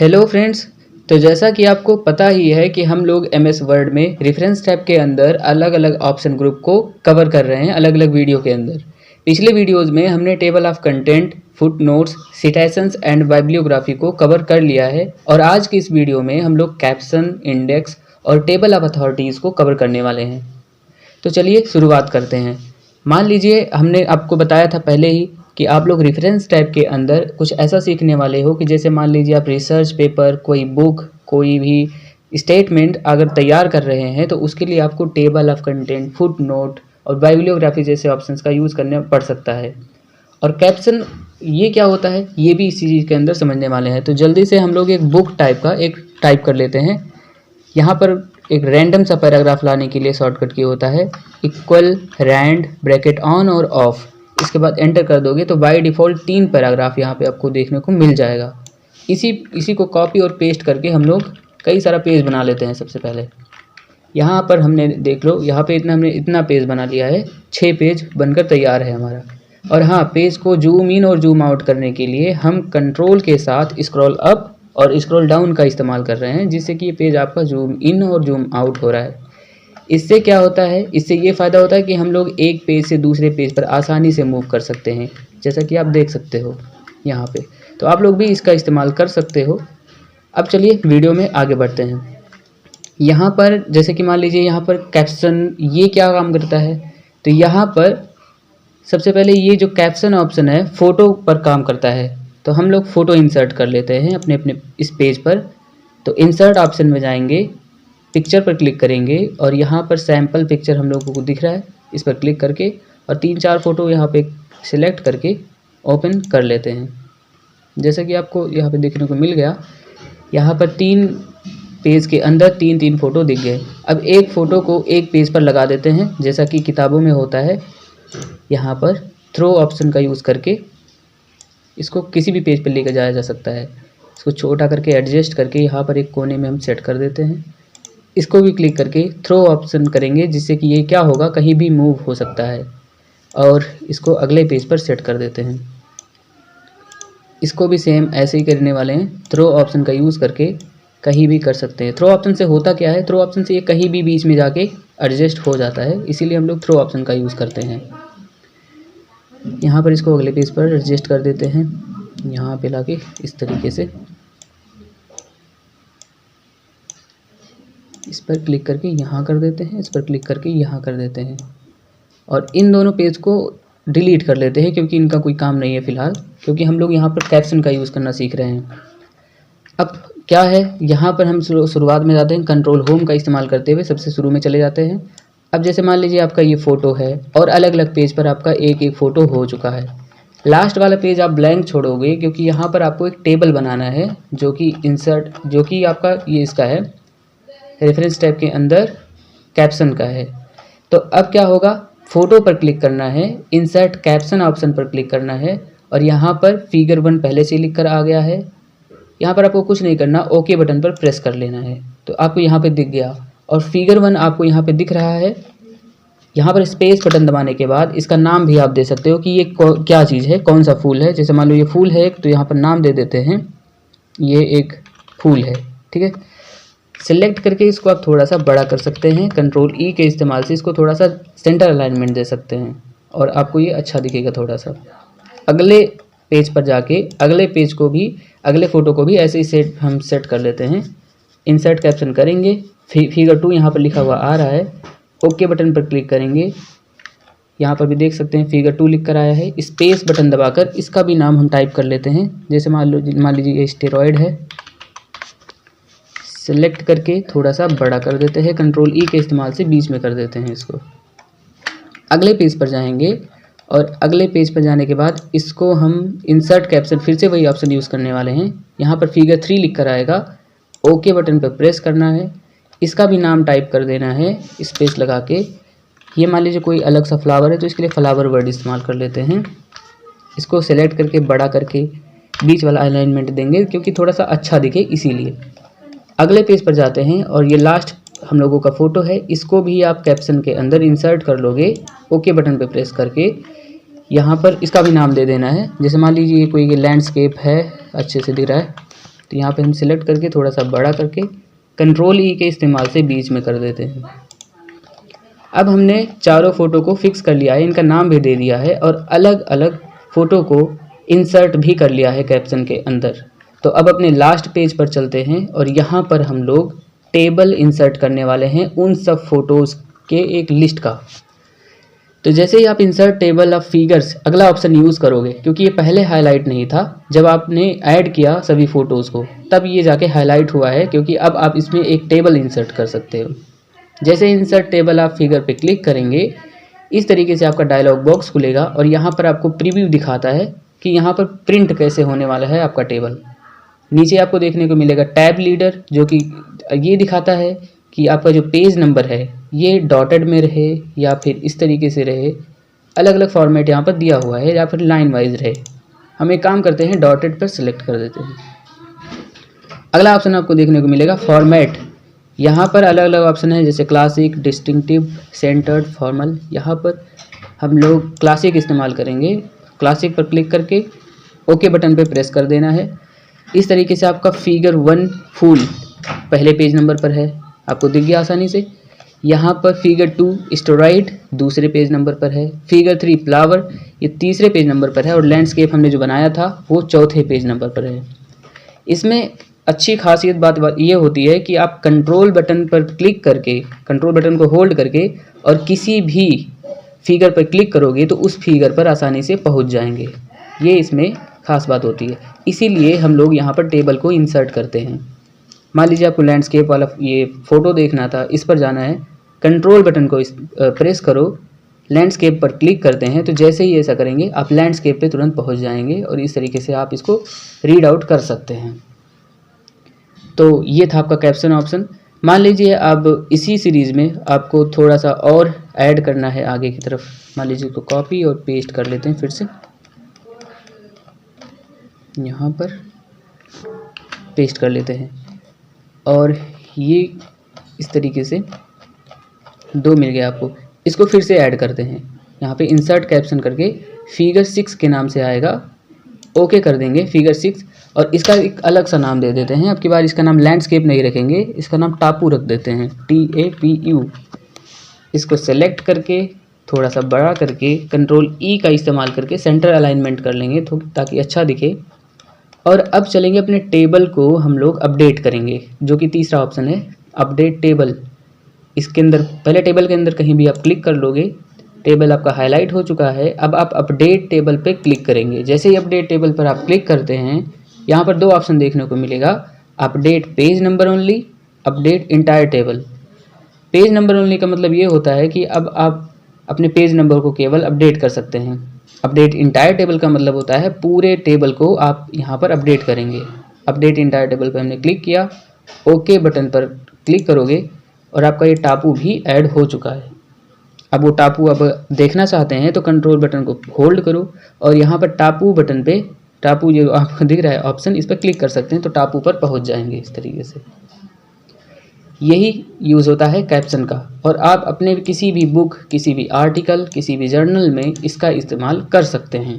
Hello friends. तो जैसा कि आपको पता ही है कि हम लोग एमएस वर्ड में रेफरेंस टैब के अंदर अलग अलग ऑप्शन ग्रुप को कवर कर रहे हैं अलग अलग वीडियो के अंदर। पिछले वीडियोस में हमने table of content, footnotes, citations and bibliography को कवर कर लिया है और आज की इस वीडियो में हम लोग कैप्शन, इंडेक्स और टेबल ऑफ अथॉरिटीज़ को कवर करने वाले हैं। तो चलिए शुरुआत करते हैं। मान लीजिए हमने आपको बताया था पहले ही कि आप लोग रेफरेंस टाइप के अंदर कुछ ऐसा सीखने वाले हो कि जैसे मान लीजिए आप रिसर्च पेपर, कोई बुक, कोई भी स्टेटमेंट अगर तैयार कर रहे हैं तो उसके लिए आपको table of content, foot note और बाइब्लियोग्राफी जैसे ऑप्शंस का यूज़ करना पड़ सकता है। और कैप्शन ये क्या होता है ये भी इसी चीज़ के अंदर समझने वाले हैं। तो जल्दी से हम लोग एक बुक टाइप का एक टाइप कर लेते हैं। यहाँ पर एक रैंडम सा पैराग्राफ लाने के लिए शॉर्टकट की होता है इक्वल रैंड ब्रैकेट ऑन और ऑफ। इसके बाद एंटर कर दोगे तो बाय डिफ़ॉल्ट 3 पैराग्राफ यहाँ पे आपको देखने को मिल जाएगा। इसी को कॉपी और पेस्ट करके हम लोग कई सारा पेज बना लेते हैं। सबसे पहले यहाँ पर हमने देख लो, यहाँ पे हमने इतना पेज बना लिया है, 6 पेज बनकर तैयार है हमारा। और हाँ, पेज को जूम इन और जूम आउट करने के लिए हम कंट्रोल के साथ स्क्रॉल अप और स्क्रॉल डाउन का इस्तेमाल कर रहे हैं, जिससे कि ये पेज आपका जूम इन और जूम आउट हो रहा है। इससे क्या होता है, इससे ये फ़ायदा होता है कि हम लोग एक पेज से दूसरे पेज पर आसानी से मूव कर सकते हैं, जैसा कि आप देख सकते हो यहाँ पे। तो आप लोग भी इसका इस्तेमाल कर सकते हो। अब चलिए वीडियो में आगे बढ़ते हैं। यहाँ पर जैसे कि मान लीजिए यहाँ पर कैप्शन ये क्या काम करता है, तो यहाँ पर सबसे पहले ये जो कैप्शन ऑप्शन है फ़ोटो पर काम करता है। तो हम लोग फ़ोटो इंसर्ट कर लेते हैं अपने अपने इस पेज पर। तो इंसर्ट ऑप्शन में जाएंगे, पिक्चर पर क्लिक करेंगे और यहाँ पर सैम्पल पिक्चर हम लोगों को दिख रहा है, इस पर क्लिक करके और 3-4 फ़ोटो यहाँ पे सिलेक्ट करके ओपन कर लेते हैं। जैसा कि आपको यहाँ पे देखने को मिल गया, यहाँ पर 3 पेज के अंदर 3-3 फ़ोटो दिख गए। अब एक फ़ोटो को एक पेज पर लगा देते हैं, जैसा कि किताबों में होता है। यहाँ पर थ्रो ऑप्शन का यूज़ करके इसको किसी भी पेज पर लेकर जाया जा सकता है। इसको छोटा करके एडजस्ट करके यहाँ पर एक कोने में हम सेट कर देते हैं। इसको भी क्लिक करके थ्रो ऑप्शन करेंगे, जिससे कि ये क्या होगा, कहीं भी मूव हो सकता है। और इसको अगले पेज पर सेट कर देते हैं। इसको भी सेम ऐसे ही करने वाले हैं, थ्रो ऑप्शन का यूज़ करके कहीं भी कर सकते हैं। थ्रो ऑप्शन से होता क्या है, थ्रो ऑप्शन से ये कहीं भी बीच में जाके एडजस्ट हो जाता है, इसीलिए हम लोग थ्रो ऑप्शन का यूज़ करते हैं। यहाँ पर इसको अगले पेज पर एडजस्ट कर देते हैं, यहाँ पे लाके इस तरीके से इस पर क्लिक करके यहाँ कर देते हैं, इस पर क्लिक करके यहाँ कर देते हैं और इन दोनों पेज को डिलीट कर लेते हैं, क्योंकि इनका कोई काम नहीं है फ़िलहाल, क्योंकि हम लोग यहाँ पर कैप्शन का यूज़ करना सीख रहे हैं। अब क्या है, यहाँ पर हम शुरुआत में जाते हैं, कंट्रोल होम का इस्तेमाल करते हुए सबसे शुरू में चले जाते हैं। अब जैसे मान लीजिए आपका ये फ़ोटो है और अलग अलग पेज पर आपका एक एक फ़ोटो हो चुका है। लास्ट वाला पेज आप ब्लैंक छोड़ोगे, क्योंकि यहाँ पर आपको एक टेबल बनाना है जो कि इंसर्ट, जो कि आपका ये इसका है रेफरेंस टैब के अंदर कैप्शन का है। तो अब क्या होगा, फ़ोटो पर क्लिक करना है, इंसर्ट कैप्शन ऑप्शन पर क्लिक करना है और यहाँ पर फिगर 1 पहले से लिख कर आ गया है। यहाँ पर आपको कुछ नहीं करना, ओके बटन पर प्रेस कर लेना है तो आपको यहाँ पे दिख गया और फिगर 1 आपको यहाँ पे दिख रहा है। यहाँ पर स्पेस बटन दबाने के बाद इसका नाम भी आप दे सकते हो कि ये क्या चीज़ है, कौन सा फूल है। जैसे मान लो ये फूल है तो यहाँ पर नाम दे देते हैं, ये एक फूल है, ठीक है। सिलेक्ट करके इसको आप थोड़ा सा बड़ा कर सकते हैं, कंट्रोल ई के इस्तेमाल से इसको थोड़ा सा सेंटर अलाइनमेंट दे सकते हैं और आपको ये अच्छा दिखेगा थोड़ा सा। अगले पेज पर जाके अगले पेज को भी, अगले फ़ोटो को भी ऐसे ही हम सेट कर लेते हैं। इंसर्ट कैप्शन करेंगे, फिगर 2 यहाँ पर लिखा हुआ आ रहा है, ओके बटन पर क्लिक करेंगे। यहाँ पर भी देख सकते हैं फिगर 2 लिख कर आया है। स्पेस बटन दबाकर इसका भी नाम हम टाइप कर लेते हैं। जैसे मान लीजिए ये स्टेरॉयड है, सिलेक्ट करके थोड़ा सा बड़ा कर देते हैं, कंट्रोल ई के इस्तेमाल से बीच में कर देते हैं इसको। अगले पेज पर जाएंगे और अगले पेज पर जाने के बाद इसको हम इंसर्ट कैप्शन, फिर से वही ऑप्शन यूज़ करने वाले हैं। यहाँ पर फिगर 3 लिख कर आएगा, ओके बटन पर प्रेस करना है, इसका भी नाम टाइप कर देना है स्पेस लगा के। ये मान लीजिए कोई अलग सा फ्लावर है तो इसके लिए फ्लावर वर्ड इस्तेमाल कर लेते हैं। इसको सेलेक्ट करके बड़ा करके बीच वाला अलाइनमेंट देंगे, क्योंकि थोड़ा सा अच्छा दिखे इसीलिए। अगले पेज पर जाते हैं और ये लास्ट हम लोगों का फ़ोटो है, इसको भी आप कैप्शन के अंदर इंसर्ट कर लोगे, ओके बटन पे प्रेस करके। यहाँ पर इसका भी नाम दे देना है। जैसे मान लीजिए कोई लैंडस्केप है, अच्छे से दिख रहा है, तो यहाँ पे हम सिलेक्ट करके थोड़ा सा बड़ा करके कंट्रोल ई के इस्तेमाल से बीच में कर देते हैं। अब हमने चारों फ़ोटो को फिक्स कर लिया है, इनका नाम भी दे दिया है और अलग अलग फ़ोटो को इंसर्ट भी कर लिया है कैप्शन के अंदर। तो अब अपने लास्ट पेज पर चलते हैं और यहाँ पर हम लोग टेबल इंसर्ट करने वाले हैं उन सब फ़ोटोज़ के एक लिस्ट का। तो जैसे ही आप इंसर्ट टेबल ऑफ फिगर्स अगला ऑप्शन यूज़ करोगे, क्योंकि ये पहले हाईलाइट नहीं था, जब आपने ऐड किया सभी फ़ोटोज़ को तब ये जाके हाईलाइट हुआ है, क्योंकि अब आप इसमें एक टेबल इंसर्ट कर सकते हो। जैसे इंसर्ट टेबल ऑफ फिगर पे क्लिक करेंगे इस तरीके से आपका डायलॉग बॉक्स खुलेगा और यहाँ पर आपको प्रीव्यू दिखाता है कि यहाँ पर प्रिंट कैसे होने वाला है आपका टेबल। नीचे आपको देखने को मिलेगा टैब लीडर, जो कि ये दिखाता है कि आपका जो पेज नंबर है ये डॉटेड में रहे या फिर इस तरीके से रहे, अलग अलग फॉर्मेट यहाँ पर दिया हुआ है, या फिर लाइन वाइज रहे। हम एक काम करते हैं, डॉटेड पर सिलेक्ट कर देते हैं। अगला ऑप्शन आपको देखने को मिलेगा फॉर्मेट। यहाँ पर अलग अलग ऑप्शन है, जैसे क्लासिक, डिस्टिंक्टिव, सेंटर्ड, फॉर्मल। यहाँ पर हम लोग क्लासिक इस्तेमाल करेंगे। क्लासिक पर क्लिक करके ओके बटन पे प्रेस कर देना है। इस तरीके से आपका फिगर 1 फुल पहले पेज नंबर पर है, आपको दिख गया आसानी से। यहाँ पर फिगर 2 स्टेरॉइड दूसरे पेज नंबर पर है, फिगर 3 फ्लावर ये तीसरे पेज नंबर पर है, और लैंडस्केप हमने जो बनाया था वो चौथे पेज नंबर पर है। इसमें अच्छी खासियत बात ये होती है कि आप कंट्रोल बटन पर क्लिक करके, कंट्रोल बटन को होल्ड करके और किसी भी फिगर पर क्लिक करोगे तो उस फिगर पर आसानी से पहुंच जाएंगे। ये इसमें खास बात होती है, इसीलिए हम लोग यहाँ पर टेबल को इंसर्ट करते हैं। मान लीजिए आपको लैंडस्केप वाला ये फ़ोटो देखना था, इस पर जाना है, कंट्रोल बटन को प्रेस करो, लैंडस्केप पर क्लिक करते हैं, तो जैसे ही ऐसा करेंगे आप लैंडस्केप पे तुरंत पहुंच जाएंगे और इस तरीके से आप इसको रीड आउट कर सकते हैं। तो ये था आपका कैप्शन ऑप्शन। मान लीजिए अब इसी सीरीज़ में आपको थोड़ा सा और ऐड करना है आगे की तरफ, मान लीजिए तो कॉपी और पेस्ट कर लेते हैं, फिर से यहाँ पर पेस्ट कर लेते हैं और ये इस तरीके से 2 मिल गया आपको। इसको फिर से ऐड करते हैं, यहाँ पे इंसर्ट कैप्शन करके फिगर 6 के नाम से आएगा, ओके कर देंगे फिगर 6, और इसका एक अलग सा नाम दे देते हैं। अब की बार इसका नाम लैंडस्केप नहीं रखेंगे, इसका नाम टापू रख देते हैं, TAPU। इसको सेलेक्ट करके थोड़ा सा बड़ा करके कंट्रोल ई का इस्तेमाल करके सेंटर अलाइनमेंट कर लेंगे ताकि अच्छा दिखे। और अब चलेंगे अपने टेबल को हम लोग अपडेट करेंगे, जो कि तीसरा ऑप्शन है अपडेट टेबल। इसके अंदर पहले टेबल के अंदर कहीं भी आप क्लिक कर लोगे, टेबल आपका हाईलाइट हो चुका है। अब आप अपडेट टेबल पे क्लिक करेंगे। जैसे ही अपडेट टेबल पर आप क्लिक करते हैं यहाँ पर 2 ऑप्शन देखने को मिलेगा, update page number only, update entire table. Page number only का मतलब ये होता है कि अब आप अपने पेज नंबर को केवल अपडेट कर सकते हैं। अपडेट इंटायर टेबल का मतलब होता है पूरे टेबल को आप यहाँ पर अपडेट करेंगे। अपडेट इंटायर टेबल पर हमने क्लिक किया, ओके बटन पर क्लिक करोगे और आपका ये टापू भी ऐड हो चुका है। अब वो टापू अब देखना चाहते हैं तो कंट्रोल बटन को होल्ड करो और यहाँ पर टापू बटन पे, टापू जो आपको दिख रहा है ऑप्शन, इस पर क्लिक कर सकते हैं तो टापू पर पहुँच जाएंगे इस तरीके से। यही यूज़ होता है कैप्शन का, और आप अपने किसी भी बुक, किसी भी आर्टिकल, किसी भी जर्नल में इसका इस्तेमाल कर सकते हैं।